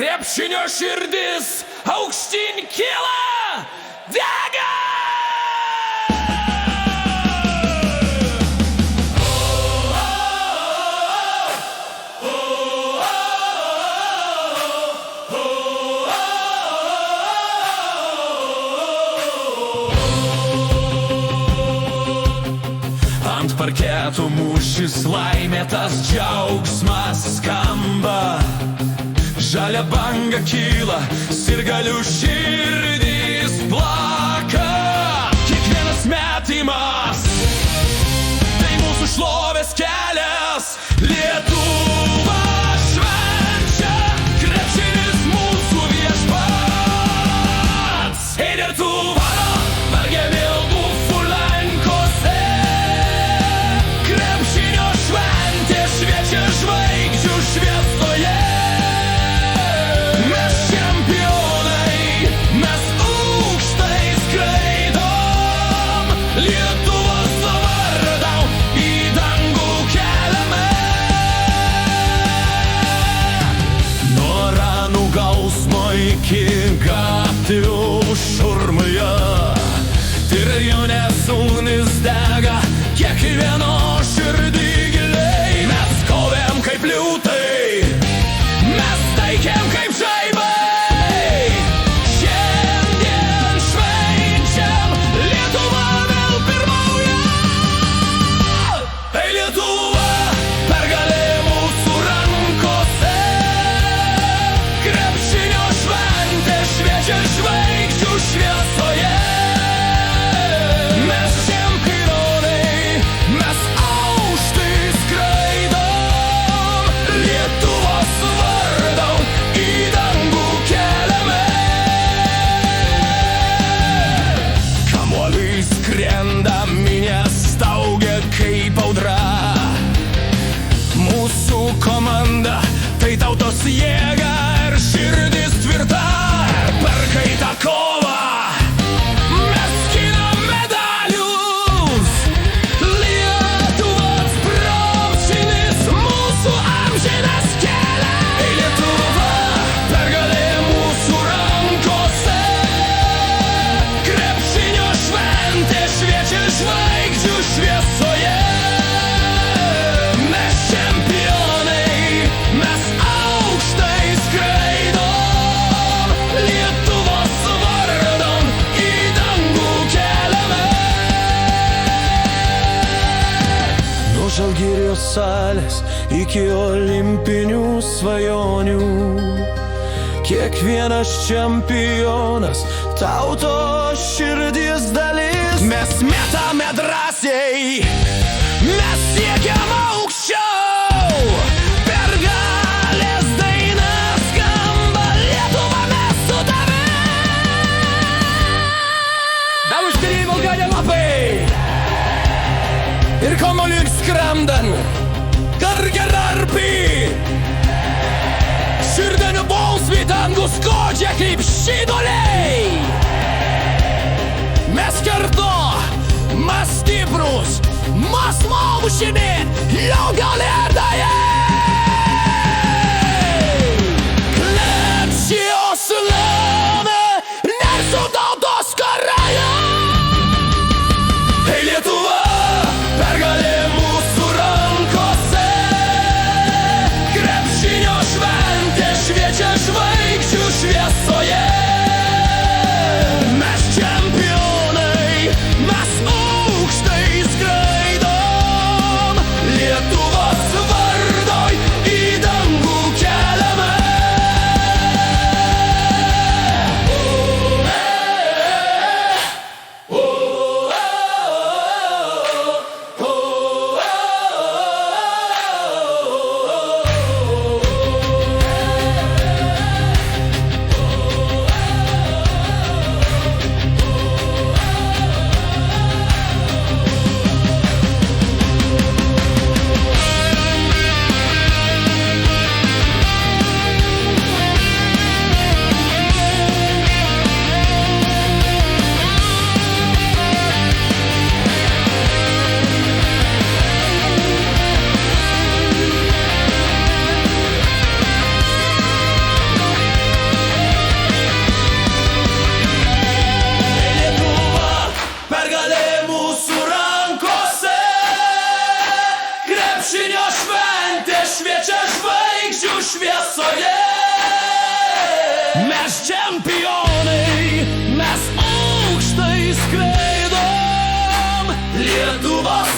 Krepšinio širdis aukštyn kyla, dega! Ant parketų mūšis laimėtas džiaugsmas skamba, žalia banga kyla, sirgalių širdys plaka. Kiekvienas metimas tai mūsų šlovės kelias. Lietuva švenčia, krepšinis mūsų viešpats. Ei Lietuva, varge vilkų furlankose, krepšinio šventė šviečia žvaigždžių šviesoje. Mes čempionai, mes aukštai skraidom, Lietuvos vardą į dangų keliame. Nuo ranų gausmo iki gatvių šurmulių, tyrijonės ugnis dega kiekvieno širdį giliai. Mes kovėm kaip liūtai, mes taikėm kaip žaibai. Šiandien švenčiam, Lietuva vėl pirmauja. Ei Lietuva, pergalė mūsų rankose, krepšinio šventė šviečia žvaigždžių šviesoje. Mes čempionai, mes aukštai skraidom, Lietuvos vardą į dangų keliame. Kamuoliai skrenda, minia staugia kaip audra. Mūsų komanda tai tautos jėga ir širdis tvirta. Per kaitą kovą mes skinam medalius. Lietuvos krepšinis mūsų amžinas kelias. Ei Lietuva, pergalė mūsų rankose, krepšinio šventė šviečia žvaigždžių šviesoje. Mes čempionai, mes aukštai skraidom, Lietuvos vardą į dangų keliame. Nuo Žalgirio salės iki olimpinių svajonių, kiekvienas čempionas tautos širdies dalis. Mes metame drąsiai, mes siekiam aukščiau. Pergalės daina skamba, Lietuva mes su tavim. Dar užtirimo gali labai. Ir kamuoliui skrendant, kargerarpi, širdinių bausmių dangų skodžia kaip šyduoliai. Mes kartu, mes stiprus, mes laušimi, jau galėdajai. Krepšinio slavė, nesu tautos karaja. Ei Lietuva, pergalė mūsų rankose, krepšinio šventė šviečia žvaigždžių šviesoje. Mes čempionai, mes aukštai skraidom, Lietuvos vardą šviečia žvaigždžių šviesoje. Mes čempionai, mes aukštai skraidom. Lietuvos